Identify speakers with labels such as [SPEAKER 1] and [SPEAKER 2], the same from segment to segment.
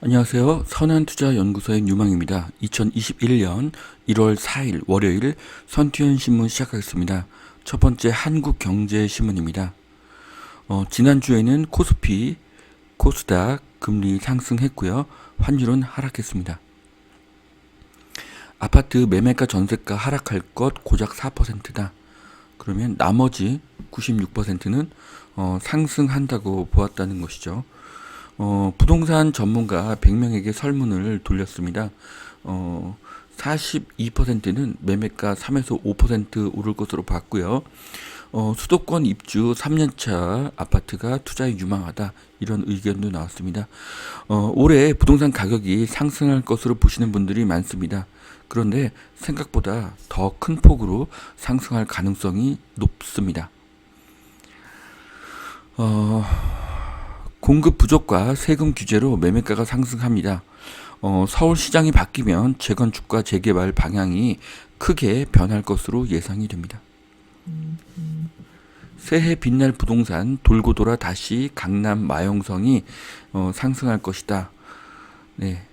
[SPEAKER 1] 안녕하세요. 선한투자연구소의 유망입니다. 2021년 1월 4일 월요일 선투연 신문 시작하겠습니다. 첫 번째 한국경제신문입니다. 지난주에는 코스피, 코스닥 금리 상승했고요. 환율은 하락했습니다. 아파트 매매가 전세가 하락할 것 고작 4%다. 그러면 나머지 96%는 상승한다고 보았다는 것이죠. 부동산 전문가 100명에게 설문을 돌렸습니다. 42%는 매매가 3에서 5% 오를 것으로 봤고요. 수도권 입주 3년차 아파트가 투자에 유망하다. 이런 의견도 나왔습니다. 올해 부동산 가격이 상승할 것으로 보시는 분들이 많습니다. 그런데 생각보다 더 큰 폭으로 상승할 가능성이 높습니다. 공급 부족과 세금 규제로 매매가가 상승합니다. 서울시장이 바뀌면 재건축과 재개발 방향이 크게 변할 것으로 예상이 됩니다. 새해 빛날 부동산 돌고 돌아 다시 강남 마용성이 상승할 것이다. 네.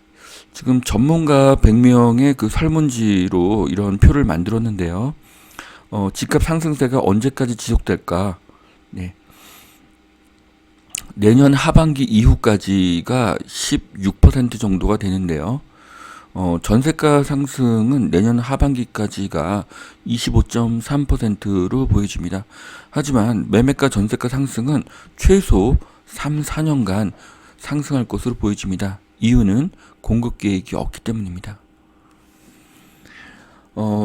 [SPEAKER 1] 지금 전문가 100명의 그 설문지로 이런 표를 만들었는데요. 집값 상승세가 언제까지 지속될까? 네. 내년 하반기 이후까지가 16% 정도가 되는데요. 전세가 상승은 내년 하반기까지가 25.3%로 보여집니다. 하지만 매매가 전세가 상승은 최소 3, 4년간 상승할 것으로 보여집니다. 이유는 공급 계획이 없기 때문입니다.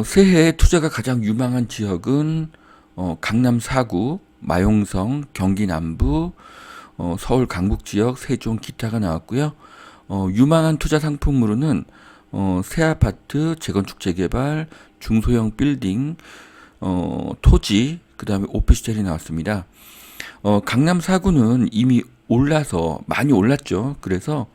[SPEAKER 1] 새해 투자가 가장 유망한 지역은 강남 4구, 마용성, 경기 남부, 서울 강북 지역, 세종, 기타가 나왔고요. 유망한 투자 상품으로는 새 아파트, 재건축 재개발, 중소형 빌딩, 토지, 그 다음에 오피스텔이 나왔습니다. 강남 4구는 이미 올라서 많이 올랐죠. 그래서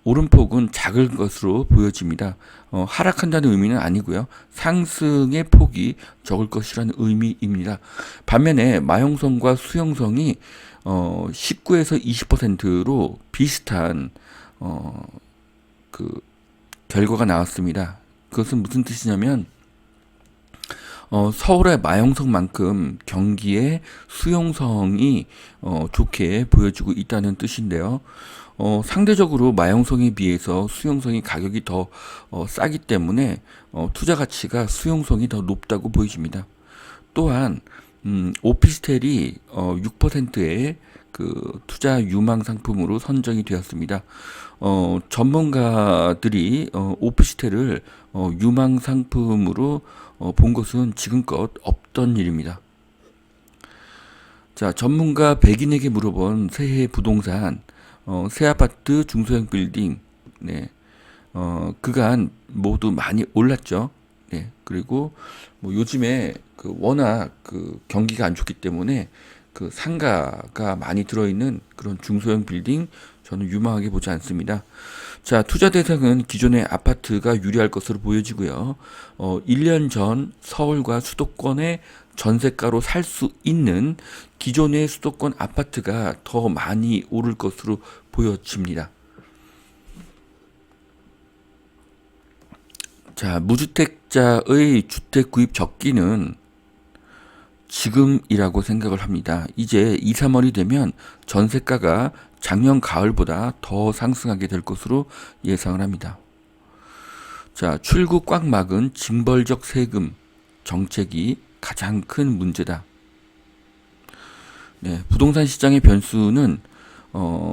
[SPEAKER 1] 오름폭은 작을 것으로 보여집니다. 하락한다는 의미는 아니고요. 상승의 폭이 적을 것이라는 의미입니다. 반면에 마용성과 수용성이 19에서 20%로 비슷한 그 결과가 나왔습니다. 그것은 무슨 뜻이냐면 서울의 마용성만큼 경기의 수용성이 좋게 보여지고 있다는 뜻인데요. 상대적으로 마용성에 비해서 수용성이 가격이 더 싸기 때문에 투자 가치가 수용성이 더 높다고 보여집니다. 또한 오피스텔이 6%의 그 투자 유망 상품으로 선정이 되었습니다. 전문가들이 오피스텔을 유망 상품으로 본 것은 지금껏 없던 일입니다. 자, 전문가 100인에게 물어본 새해 부동산, 새 아파트, 중소형 빌딩, 네, 그간 모두 많이 올랐죠. 네, 그리고 뭐 요즘에 그 워낙 그 경기가 안 좋기 때문에 그 상가가 많이 들어있는 그런 중소형 빌딩 저는 유망하게 보지 않습니다. 자, 투자 대상은 기존의 아파트가 유리할 것으로 보여지고요. 1년 전 서울과 수도권의 전세가로 살 수 있는 기존의 수도권 아파트가 더 많이 오를 것으로 보여집니다. 자, 무주택자의 주택 구입 적기는 지금이라고 생각을 합니다. 이제 2, 3월이 되면 전세가가 작년 가을보다 더 상승하게 될 것으로 예상을 합니다. 자, 출구 꽉 막은 징벌적 세금 정책이 가장 큰 문제다. 네, 부동산 시장의 변수는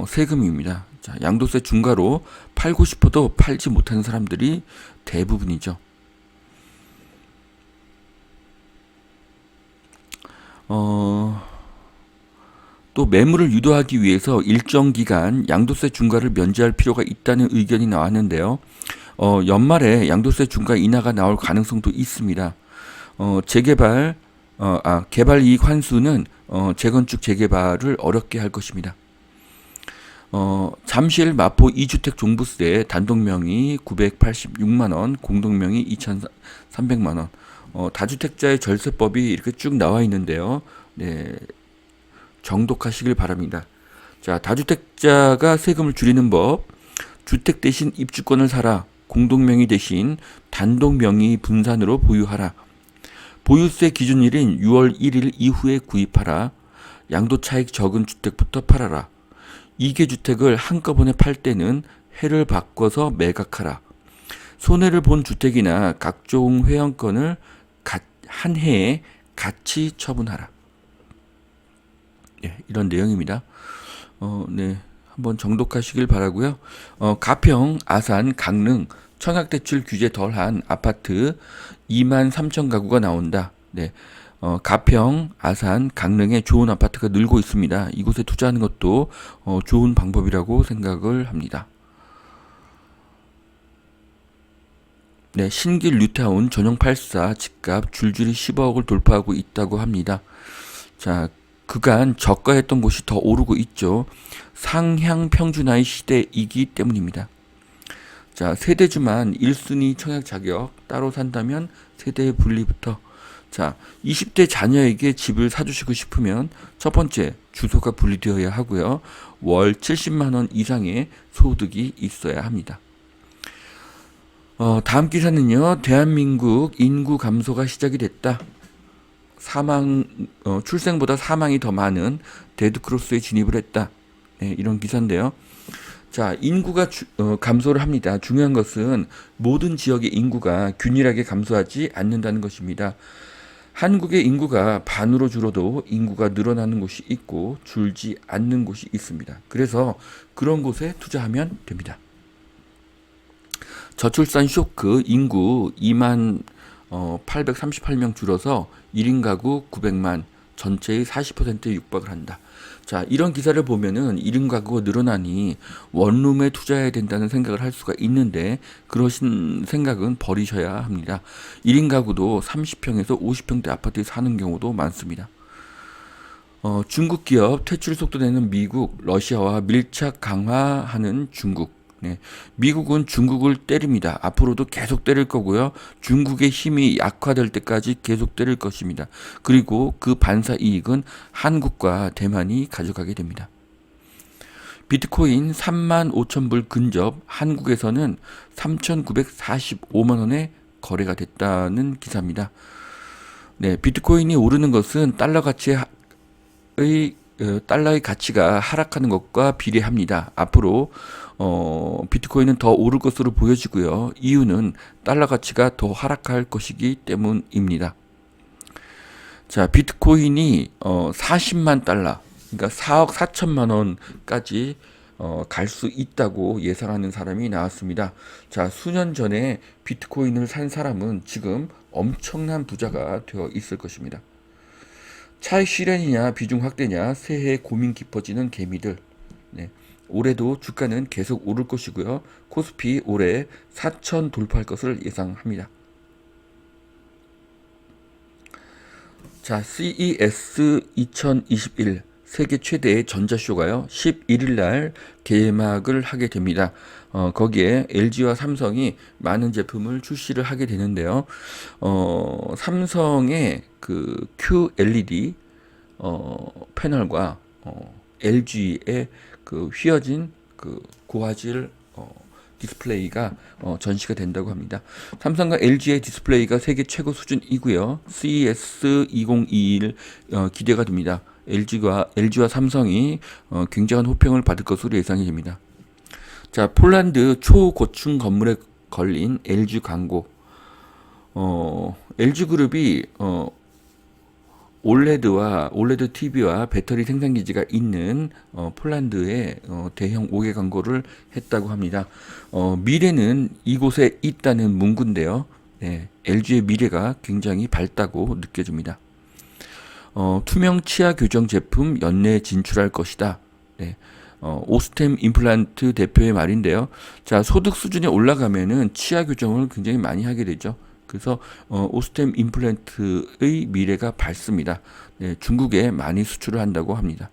[SPEAKER 1] 세금입니다. 자, 양도세 중과로 팔고 싶어도 팔지 못하는 사람들이 대부분이죠. 또 매물을 유도하기 위해서 일정 기간 양도세 중과를 면제할 필요가 있다는 의견이 나왔는데요. 연말에 양도세 중과 인하가 나올 가능성도 있습니다. 개발 이익 환수는 재건축 재개발을 어렵게 할 것입니다. 잠실 마포 2주택 종부세 단독명의 986만원, 공동명의 2,300만원. 다주택자의 절세법이 이렇게 쭉 나와 있는데요. 네, 정독하시길 바랍니다. 자, 다주택자가 세금을 줄이는 법. 주택 대신 입주권을 사라. 공동명의 대신 단독명의 분산으로 보유하라. 보유세 기준일인 6월 1일 이후에 구입하라. 양도차익 적은 주택부터 팔아라. 2개 주택을 한꺼번에 팔 때는 해를 바꿔서 매각하라. 손해를 본 주택이나 각종 회원권을 한 해에 같이 처분하라. 네, 이런 내용입니다. 네, 한번 정독하시길 바라고요. 가평, 아산, 강릉 청약대출 규제 덜한 아파트 2만 3천 가구가 나온다. 네, 가평, 아산, 강릉에 좋은 아파트가 늘고 있습니다. 이곳에 투자하는 것도 좋은 방법이라고 생각을 합니다. 네, 신길 뉴타운 전용 84 집값 줄줄이 10억을 돌파하고 있다고 합니다. 자, 그간 저가했던 곳이 더 오르고 있죠. 상향 평준화의 시대이기 때문입니다. 자, 세대주만 1순위 청약 자격 따로 산다면 세대 분리부터. 자, 20대 자녀에게 집을 사주시고 싶으면 첫 번째 주소가 분리되어야 하고요. 월 70만 원 이상의 소득이 있어야 합니다. 다음 기사는요. 대한민국 인구 감소가 시작이 됐다. 출생보다 사망이 더 많은 데드크로스에 진입을 했다. 네, 이런 기사인데요. 자, 인구가 감소를 합니다. 중요한 것은 모든 지역의 인구가 균일하게 감소하지 않는다는 것입니다. 한국의 인구가 반으로 줄어도 인구가 늘어나는 곳이 있고 줄지 않는 곳이 있습니다. 그래서 그런 곳에 투자하면 됩니다. 저출산 쇼크 인구 2만 838명 줄어서 1인 가구 900만 전체의 40%에 육박을 한다. 자, 이런 기사를 보면은 1인 가구가 늘어나니 원룸에 투자해야 된다는 생각을 할 수가 있는데 그러신 생각은 버리셔야 합니다. 1인 가구도 30평에서 50평대 아파트에 사는 경우도 많습니다. 중국 기업 퇴출 속도 내는 미국, 러시아와 밀착 강화하는 중국. 네, 미국은 중국을 때립니다. 앞으로도 계속 때릴 거고요. 중국의 힘이 약화될 때까지 계속 때릴 것입니다. 그리고 그 반사 이익은 한국과 대만이 가져가게 됩니다. 비트코인 3만 5천 불 근접, 한국에서는 3,945만 원에 거래가 됐다는 기사입니다. 네, 비트코인이 오르는 것은 달러의 가치가 하락하는 것과 비례합니다. 앞으로 비트코인은 더 오를 것으로 보여지고요. 이유는 달러 가치가 더 하락할 것이기 때문입니다. 자, 비트코인이 40만 달러, 그러니까 4억 4천만 원까지 갈 수 있다고 예상하는 사람이 나왔습니다. 자, 수년 전에 비트코인을 산 사람은 지금 엄청난 부자가 되어 있을 것입니다. 차익 실현이냐 비중 확대냐 새해 고민 깊어지는 개미들. 네, 올해도 주가는 계속 오를 것이고요. 코스피 올해 4천 돌파할 것을 예상합니다. 자, CES 2021 세계 최대의 전자쇼가요. 11일 날 개막을 하게 됩니다. 거기에 LG와 삼성이 많은 제품을 출시를 하게 되는데요. 삼성의 그 QLED 패널과 LG의 그 휘어진 그 고화질 디스플레이가 전시가 된다고 합니다. 삼성과 LG의 디스플레이가 세계 최고 수준이고요. CES 2021 기대가 됩니다. LG와 삼성이 굉장한 호평을 받을 것으로 예상이 됩니다. 자, 폴란드 초고층 건물에 걸린 LG 광고. LG그룹이 올레드 TV와 배터리 생산 기지가 있는 폴란드에 대형 5개 광고를 했다고 합니다. 미래는 이곳에 있다는 문구인데요. 네, LG의 미래가 굉장히 밝다고 느껴집니다. 투명 치아 교정 제품 연내 진출할 것이다. 네, 오스템 임플란트 대표의 말인데요. 자, 소득 수준이 올라가면은 치아 교정을 굉장히 많이 하게 되죠. 그래서 오스템 임플란트의 미래가 밝습니다. 네, 중국에 많이 수출을 한다고 합니다.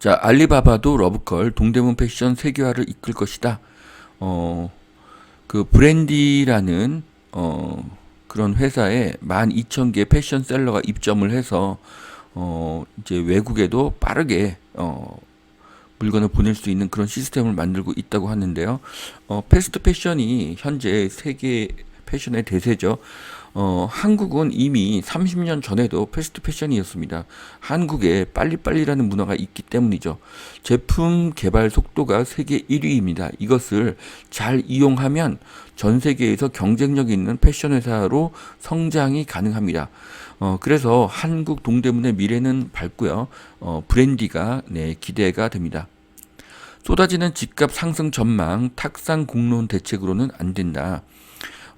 [SPEAKER 1] 자, 알리바바도 러브컬 동대문 패션 세계화를 이끌 것이다. 그 브랜디라는 그런 회사에 12,000개 패션셀러가 입점을 해서 이제 외국에도 빠르게 물건을 보낼 수 있는 그런 시스템을 만들고 있다고 하는데요. 패스트 패션이 현재 세계 패션의 대세죠. 한국은 이미 30년 전에도 패스트 패션이었습니다. 한국에 빨리빨리라는 문화가 있기 때문이죠. 제품 개발 속도가 세계 1위입니다. 이것을 잘 이용하면 전 세계에서 경쟁력 있는 패션 회사로 성장이 가능합니다. 그래서 한국 동대문의 미래는 밝고요. 브랜디가 네, 기대가 됩니다. 쏟아지는 집값 상승 전망, 탁상 공론 대책으로는 안 된다.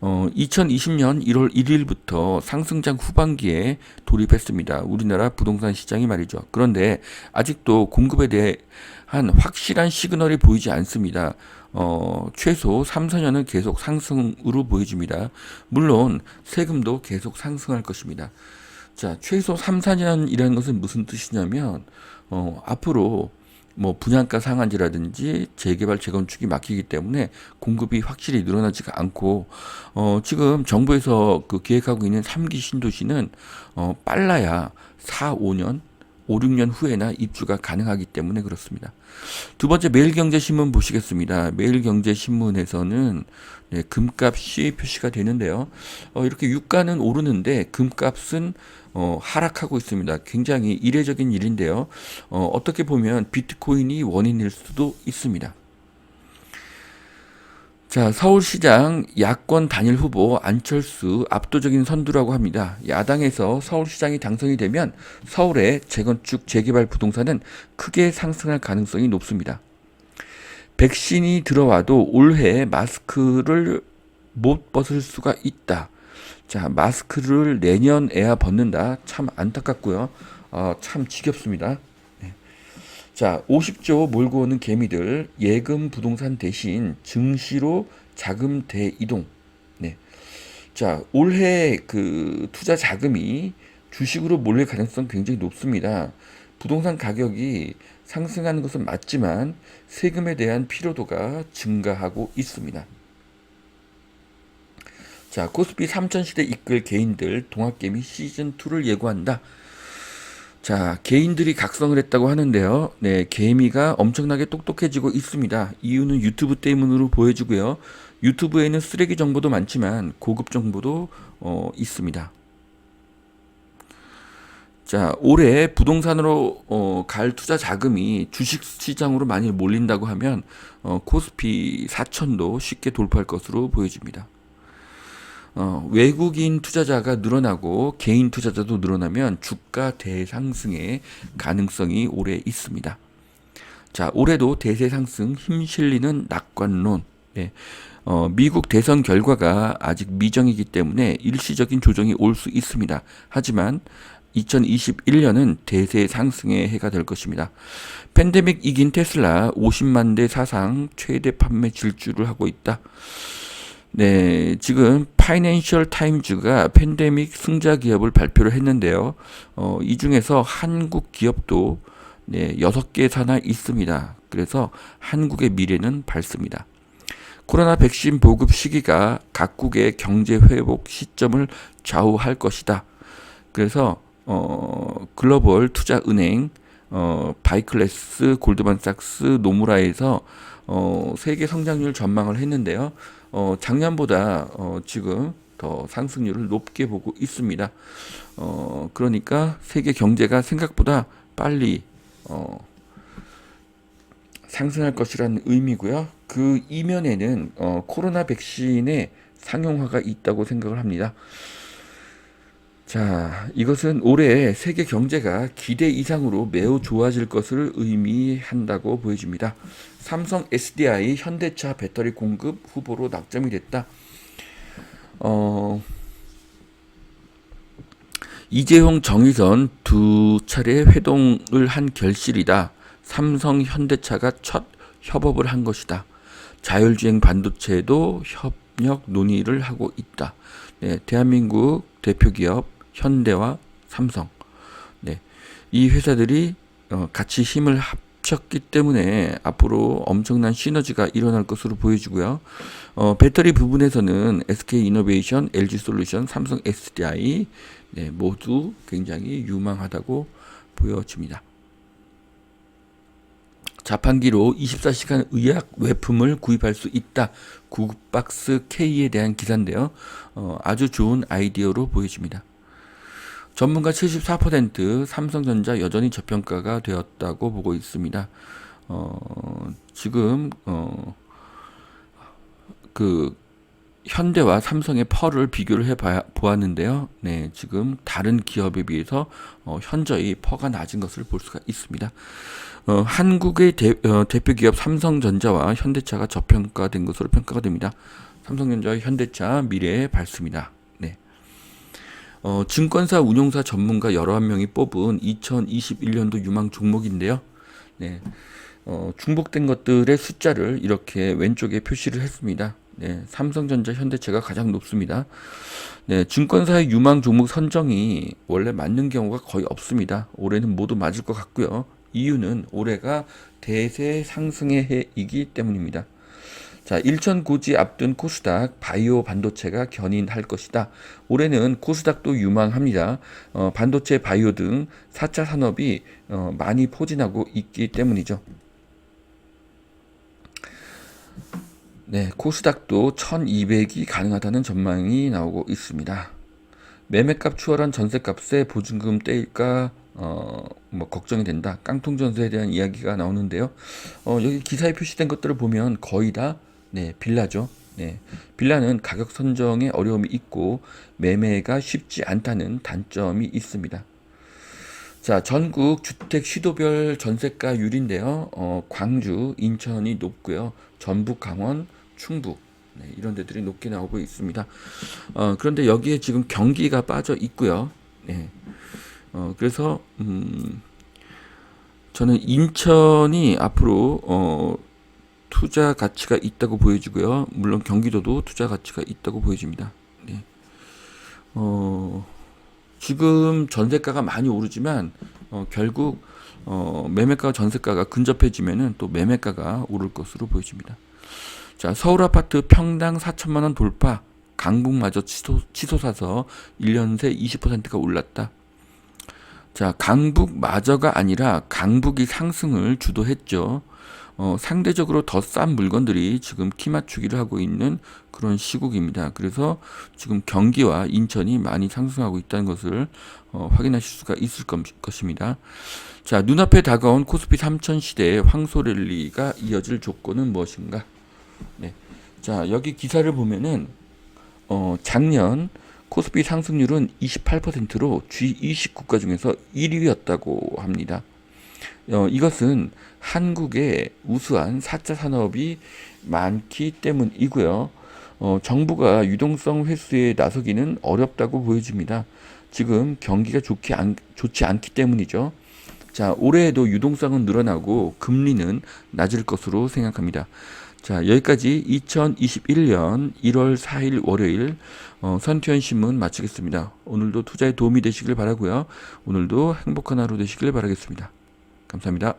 [SPEAKER 1] 2020년 1월 1일부터 상승장 후반기에 돌입했습니다. 우리나라 부동산 시장이 말이죠. 그런데 아직도 공급에 대한 확실한 시그널이 보이지 않습니다. 최소 3, 4년은 계속 상승으로 보여집니다. 물론 세금도 계속 상승할 것입니다. 자, 최소 3, 4년이라는 것은 무슨 뜻이냐면 앞으로 뭐 분양가 상한제라든지 재개발 재건축이 막히기 때문에 공급이 확실히 늘어나지가 않고 지금 정부에서 그 계획하고 있는 3기 신도시는 빨라야 4, 5년 5, 6년 후에나 입주가 가능하기 때문에 그렇습니다. 두 번째 매일경제신문 보시겠습니다. 매일경제신문에서는 네, 금값이 표시가 되는데요. 이렇게 유가는 오르는데 금값은 하락하고 있습니다. 굉장히 이례적인 일인데요. 어떻게 보면 비트코인이 원인일 수도 있습니다. 자, 서울시장 야권 단일 후보 안철수 압도적인 선두라고 합니다. 야당에서 서울시장이 당선이 되면 서울의 재건축 재개발 부동산은 크게 상승할 가능성이 높습니다. 백신이 들어와도 올해 마스크를 못 벗을 수가 있다. 자, 마스크를 내년에야 벗는다. 참 안타깝고요. 참 지겹습니다. 네. 자, 50조 몰고 오는 개미들 예금 부동산 대신 증시로 자금 대이동. 네. 자, 올해 그 투자 자금이 주식으로 몰릴 가능성 굉장히 높습니다. 부동산 가격이 상승하는 것은 맞지만 세금에 대한 피로도가 증가하고 있습니다. 자, 코스피 3000시대 이끌 개인들 동학개미 시즌2를 예고한다. 자, 개인들이 각성을 했다고 하는데요. 네, 개미가 엄청나게 똑똑해지고 있습니다. 이유는 유튜브 때문으로 보여지고요. 유튜브에는 쓰레기 정보도 많지만 고급 정보도 있습니다. 자, 올해 부동산으로 갈 투자 자금이 주식 시장으로 많이 몰린다고 하면 코스피 4000도 쉽게 돌파할 것으로 보여집니다. 외국인 투자자가 늘어나고 개인 투자자도 늘어나면 주가 대상승의 가능성이 올해 있습니다. 자, 올해도 대세 상승 힘실리는 낙관론. 네. 미국 대선 결과가 아직 미정이기 때문에 일시적인 조정이 올 수 있습니다. 하지만 2021년은 대세 상승의 해가 될 것입니다. 팬데믹 이긴 테슬라 50만 대 사상 최대 판매 질주를 하고 있다. 네, 지금 파이낸셜 타임즈가 팬데믹 승자 기업을 발표를 했는데요. 이 중에서 한국 기업도 네, 6개 산하 있습니다. 그래서 한국의 미래는 밝습니다. 코로나 백신 보급 시기가 각국의 경제 회복 시점을 좌우할 것이다. 그래서 글로벌 투자 은행 바이클래스, 골드만삭스, 노무라에서 세계 성장률 전망을 했는데요. 작년보다 지금 더 상승률을 높게 보고 있습니다. 그러니까 세계 경제가 생각보다 빨리 상승할 것이라는 의미고요. 그 이면에는 코로나 백신의 상용화가 있다고 생각을 합니다. 자, 이것은 올해 세계 경제가 기대 이상으로 매우 좋아질 것을 의미한다고 보여집니다. 삼성 SDI 현대차 배터리 공급 후보로 낙점이 됐다. 이재용 정의선 두 차례 회동을 한 결실이다. 삼성 현대차가 첫 협업을 한 것이다. 자율주행 반도체도 협력 논의를 하고 있다. 네, 대한민국 대표 기업 현대와 삼성, 네, 이 회사들이 같이 힘을 합쳤기 때문에 앞으로 엄청난 시너지가 일어날 것으로 보여지고요. 배터리 부분에서는 SK이노베이션, LG솔루션, 삼성 SDI 네, 모두 굉장히 유망하다고 보여집니다. 자판기로 24시간 의약 외품을 구입할 수 있다. 구박스 K에 대한 기사인데요. 아주 좋은 아이디어로 보여집니다. 전문가 74% 삼성전자 여전히 저평가가 되었다고 보고 있습니다. 지금 그 현대와 삼성의 펄을 비교를 보았는데요. 네, 지금 다른 기업에 비해서 현저히 펄가 낮은 것을 볼 수가 있습니다. 한국의 대표 기업 삼성전자와 현대차가 저평가된 것으로 평가가 됩니다. 삼성전자와 현대차 미래의 발수입니다. 네. 증권사 운용사 전문가 여러 명이 뽑은 2021년도 유망 종목인데요. 네. 중복된 것들의 숫자를 이렇게 왼쪽에 표시를 했습니다. 네, 삼성전자, 현대차가 가장 높습니다. 네, 증권사의 유망 종목 선정이 원래 맞는 경우가 거의 없습니다. 올해는 모두 맞을 것 같고요. 이유는 올해가 대세 상승의 해이기 때문입니다. 자, 일천 고지 앞둔 코스닥 바이오 반도체가 견인할 것이다. 올해는 코스닥도 유망합니다. 반도체, 바이오 등 4차 산업이 많이 포진하고 있기 때문이죠. 네, 코스닥도 1200이 가능하다는 전망이 나오고 있습니다. 매매값 추월한 전세값에 보증금 떼일까 걱정이 된다. 깡통 전세에 대한 이야기가 나오는데요. 여기 기사에 표시된 것들을 보면 거의 다 빌라죠. 네, 빌라는 가격 선정에 어려움이 있고 매매가 쉽지 않다는 단점이 있습니다. 자, 전국 주택 시도별 전세가율인데요. 광주, 인천이 높고요. 전북, 강원, 충북 이런 데들이 높게 나오고 있습니다. 그런데 여기에 지금 경기가 빠져 있고요. 네. 그래서 저는 인천이 앞으로 투자 가치가 있다고 보여지고요. 물론 경기도도 투자 가치가 있다고 보여집니다. 네. 지금 전세가가 많이 오르지만 결국 매매가와 전세가가 근접해지면은 또 매매가가 오를 것으로 보여집니다. 자, 서울 아파트 평당 4천만 원 돌파, 강북마저 치솟아서 1년 새 20%가 올랐다. 자, 강북마저가 아니라 강북이 상승을 주도했죠. 상대적으로 더 싼 물건들이 지금 키 맞추기를 하고 있는 그런 시국입니다. 그래서 지금 경기와 인천이 많이 상승하고 있다는 것을 확인하실 수가 있을 것입니다. 자, 눈앞에 다가온 코스피 3000 시대의 황소랠리가 이어질 조건은 무엇인가? 네. 자, 여기 기사를 보면은 작년 코스피 상승률은 28%로 G20 국가 중에서 1위였다고 합니다. 이것은 한국에 우수한 4차 산업이 많기 때문이고요. 정부가 유동성 회수에 나서기는 어렵다고 보여집니다. 지금 경기가 좋지 않기 때문이죠. 자, 올해에도 유동성은 늘어나고 금리는 낮을 것으로 생각합니다. 자, 여기까지 2021년 1월 4일 월요일 선투현 신문 마치겠습니다. 오늘도 투자에 도움이 되시길 바라고요. 오늘도 행복한 하루 되시길 바라겠습니다. 감사합니다.